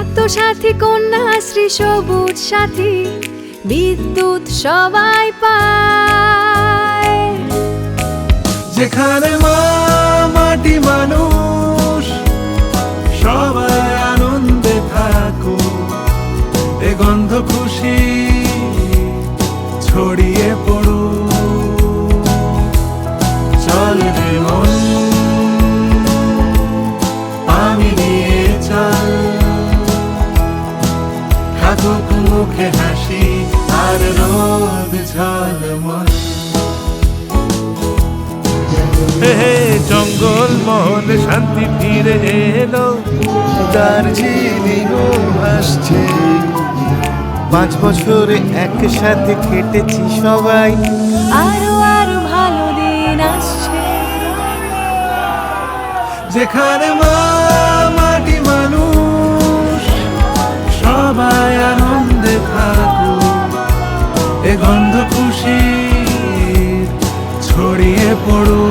সাথী কন্যাশ্রী সবুজ সাথী বিদ্যুৎ সবাই পায়। যেখানে মা মাটি মানুষ সবাই আনন্দে থাকুক, এ গন্ধ খুশি ছড়িয়ে পড়ুক। চল রে মন আমি নিয়ে চল, থাকুক মুখে হাসি আর রোদ ঝলমল। জঙ্গল মহলে শান্তি ফিরে এলো, দার্জিলিং আসছে। 5 বছরে একসাথে কেটেছি সবাই, আরো আরো ভালো দিন আসছে। যেখানে মা মাটি মানুষ সবাই আনন্দে থাকুক, এ গন্ধ খুশি ছড়িয়ে পড়ুক।